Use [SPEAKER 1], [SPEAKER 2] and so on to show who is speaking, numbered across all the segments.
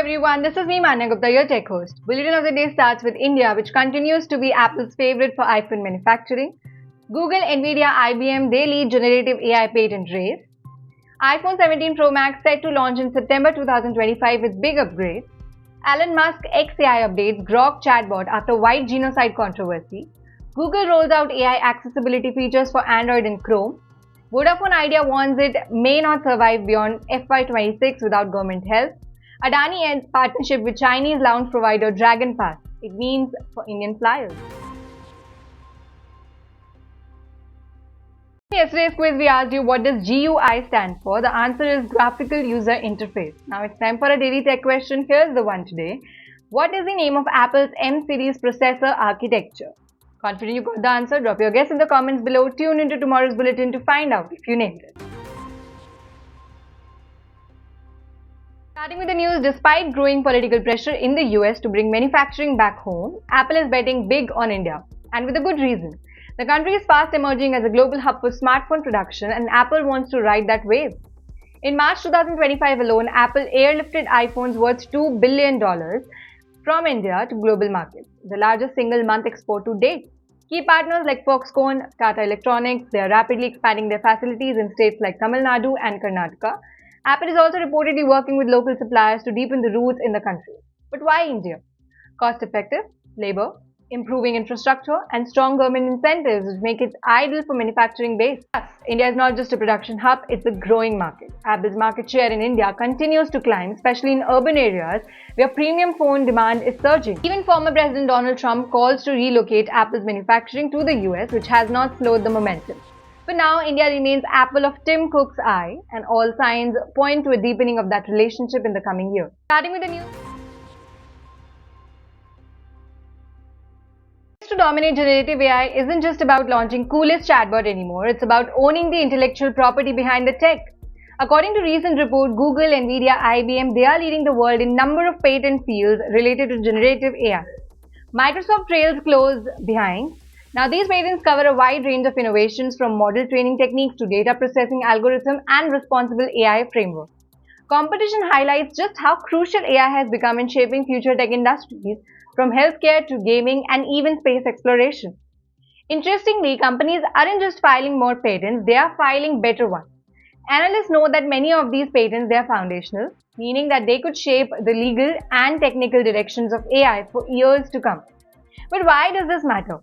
[SPEAKER 1] everyone, this is me Manya Gupta, your tech host. Bulletin of the day starts with India, which continues to be Apple's favorite for iPhone manufacturing. Google, Nvidia, IBM, they lead generative AI patent race. iPhone 17 Pro Max set to launch in September 2025 with big upgrades. Elon Musk XAI updates Grok Chatbot after wide Genocide controversy. Google rolls out AI accessibility features for Android and Chrome. Vodafone Idea warns it may not survive beyond FY26 without government help. Adani ends partnership with Chinese lounge provider DragonPass. It means for Indian flyers. In yesterday's quiz, we asked you what does GUI stand for. The answer is Graphical User Interface. Now it's time for a daily tech question. Here's the one today. What is the name of Apple's M series processor architecture? Confident you got the answer? Drop your guess in the comments below. Tune into tomorrow's bulletin to find out if you named it. Starting with the news, despite growing political pressure in the US to bring manufacturing back home, Apple is betting big on India, and with a good reason. The country is fast emerging as a global hub for smartphone production, and Apple wants to ride that wave. In March 2025 alone, Apple airlifted iPhones worth $2 billion from India to global markets, the largest single-month export to date. Key partners like Foxconn, Tata Electronics, they are rapidly expanding their facilities in states like Tamil Nadu and Karnataka. Apple is also reportedly working with local suppliers to deepen the roots in the country. But why India? Cost-effective, labor, improving infrastructure, and strong government incentives which make it ideal for manufacturing base. Plus, India is not just a production hub, it's a growing market. Apple's market share in India continues to climb, especially in urban areas where premium phone demand is surging. Even former President Donald Trump calls to relocate Apple's manufacturing to the US, which has not slowed the momentum. For now, India remains apple of Tim Cook's eye, and all signs point to a deepening of that relationship in the coming year. Starting with the news. To dominate generative AI isn't just about launching coolest chatbot anymore, it's about owning the intellectual property behind the tech. According to recent report, Google, Nvidia, IBM, they are leading the world in number of patent fields related to generative AI. Microsoft trails close behind. Now, these patents cover a wide range of innovations from model training techniques to data processing algorithm and responsible AI framework. Competition highlights just how crucial AI has become in shaping future tech industries, from healthcare to gaming and even space exploration. Interestingly, companies aren't just filing more patents, they are filing better ones. Analysts know that many of these patents, they are foundational, meaning that they could shape the legal and technical directions of AI for years to come. But why does this matter?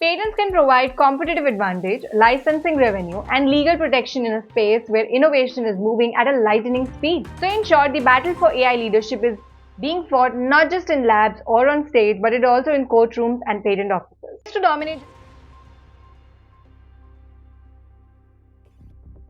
[SPEAKER 1] Patents can provide competitive advantage, licensing revenue, and legal protection in a space where innovation is moving at a lightning speed. So in short, the battle for AI leadership is being fought not just in labs or on stage, but it also in courtrooms and patent offices. To dominate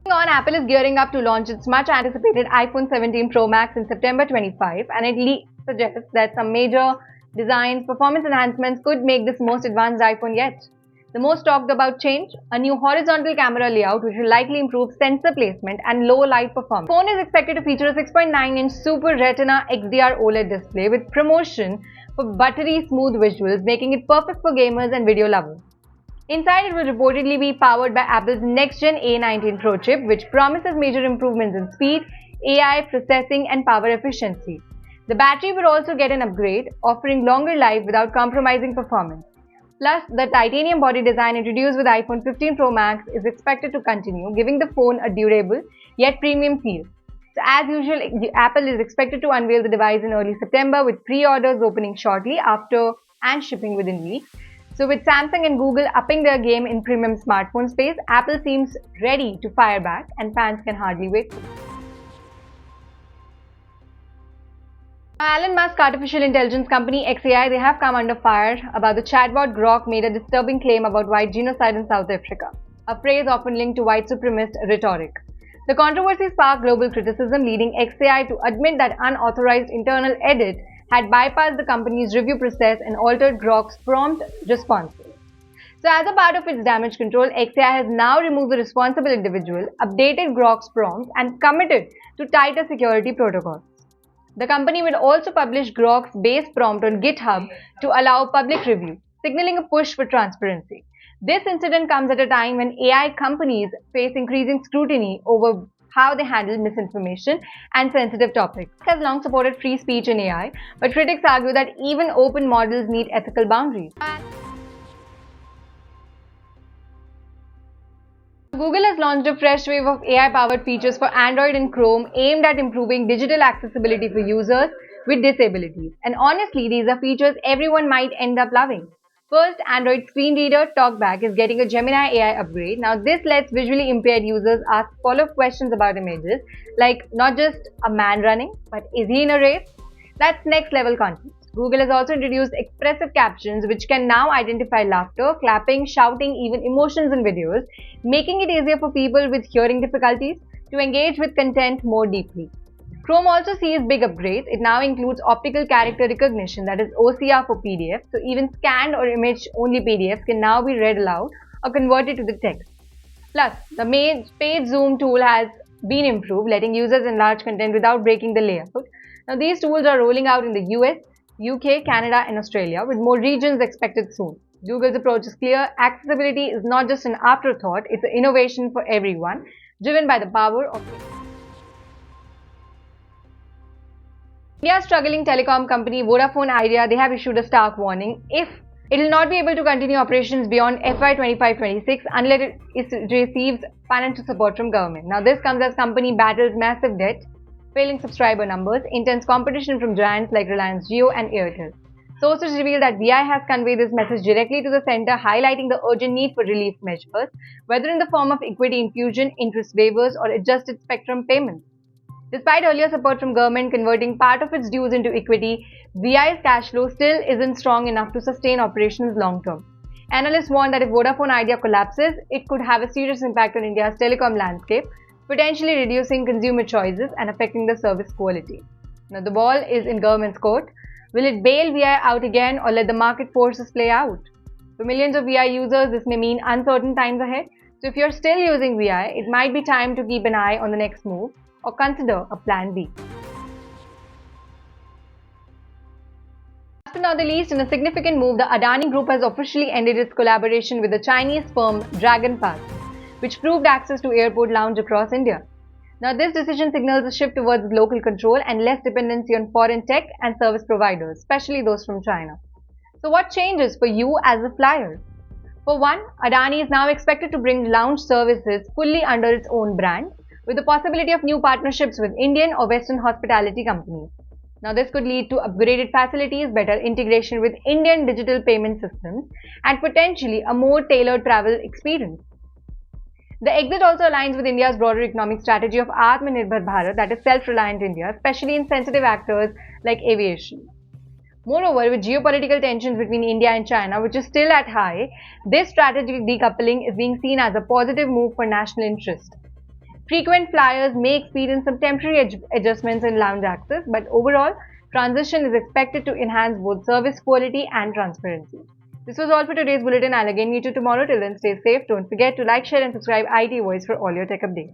[SPEAKER 1] Apple is gearing up to launch its much anticipated iPhone 17 Pro Max in September 25, and it suggests that some major designs, performance enhancements could make this most advanced iPhone yet. The most talked about change, a new horizontal camera layout which will likely improve sensor placement and low light performance. The phone is expected to feature a 6.9-inch Super Retina XDR OLED display with promotion for buttery smooth visuals, making it perfect for gamers and video lovers. Inside, it will reportedly be powered by Apple's next-gen A19 Pro chip, which promises major improvements in speed, AI, processing, and power efficiency. The battery will also get an upgrade, offering longer life without compromising performance. Plus, the titanium body design introduced with iPhone 15 Pro Max is expected to continue, giving the phone a durable yet premium feel. So as usual, Apple is expected to unveil the device in early September, with pre-orders opening shortly after and shipping within weeks. So with Samsung and Google upping their game in premium smartphone space, Apple seems ready to fire back, and fans can hardly wait. Elon Musk artificial intelligence company XAI, they have come under fire about the chatbot Grok made a disturbing claim about white genocide in South Africa, a phrase often linked to white supremacist rhetoric. The controversy sparked global criticism, leading XAI to admit that unauthorized internal edit had bypassed the company's review process and altered Grok's prompt responses. So as a part of its damage control, XAI has now removed the responsible individual, updated Grok's prompts, and committed to tighter security protocols. The company will also publish Grok's base prompt on GitHub to allow public review, signaling a push for transparency. This incident comes at a time when AI companies face increasing scrutiny over how they handle misinformation and sensitive topics. Musk has long supported free speech in AI, but critics argue that even open models need ethical boundaries. Google has launched a fresh wave of AI-powered features for Android and Chrome aimed at improving digital accessibility for users with disabilities. And honestly, these are features everyone might end up loving. First, Android Screen Reader TalkBack is getting a Gemini AI upgrade. Now, this lets visually impaired users ask follow-up questions about images, like not just a man running, but is he in a race? That's next-level content. Google has also introduced expressive captions, which can now identify laughter, clapping, shouting, even emotions in videos, making it easier for people with hearing difficulties to engage with content more deeply. Chrome also sees big upgrades. It now includes optical character recognition, that is OCR for PDFs, so even scanned or image-only PDFs can now be read aloud or converted to the text. Plus, the page zoom tool has been improved, letting users enlarge content without breaking the layout. Now, these tools are rolling out in the US, UK, Canada, and Australia, with more regions expected soon. Google's approach is clear. Accessibility is not just an afterthought, it's an innovation for everyone, driven by the power of India's struggling telecom company Vodafone Idea, they have issued a stark warning. If it will not be able to continue operations beyond FY 25-26 unless it receives financial support from government. Now, this comes as company battles massive debt, failing subscriber numbers, intense competition from giants like Reliance Jio and Airtel. Sources reveal that VI has conveyed this message directly to the centre, highlighting the urgent need for relief measures, whether in the form of equity infusion, interest waivers, or adjusted spectrum payments. Despite earlier support from government converting part of its dues into equity, VI's cash flow still isn't strong enough to sustain operations long term. Analysts warn that if Vodafone Idea collapses, it could have a serious impact on India's telecom landscape, potentially reducing consumer choices and affecting the service quality. Now, the ball is in government's court. Will it bail VI out again or let the market forces play out? For millions of VI users, this may mean uncertain times ahead. So if you're still using VI, it might be time to keep an eye on the next move or consider a plan B. Last but not the least, in a significant move, the Adani Group has officially ended its collaboration with the Chinese firm DragonPass, which proved access to airport lounge across India. Now, this decision signals a shift towards local control and less dependency on foreign tech and service providers, especially those from China. So what changes for you as a flyer? For one, Adani is now expected to bring lounge services fully under its own brand, with the possibility of new partnerships with Indian or Western hospitality companies. Now, this could lead to upgraded facilities, better integration with Indian digital payment systems, and potentially a more tailored travel experience. The exit also aligns with India's broader economic strategy of Atmanirbhar Bharat, that is self-reliant India, especially in sensitive actors like aviation. Moreover, with geopolitical tensions between India and China, which is still at high, this strategic decoupling is being seen as a positive move for national interest. Frequent flyers may experience some temporary adjustments in lounge access, but overall, transition is expected to enhance both service quality and transparency. This was all for today's bulletin. I'll again meet you tomorrow. Till then, stay safe. Don't forget to like, share and subscribe IT Voice for all your tech updates.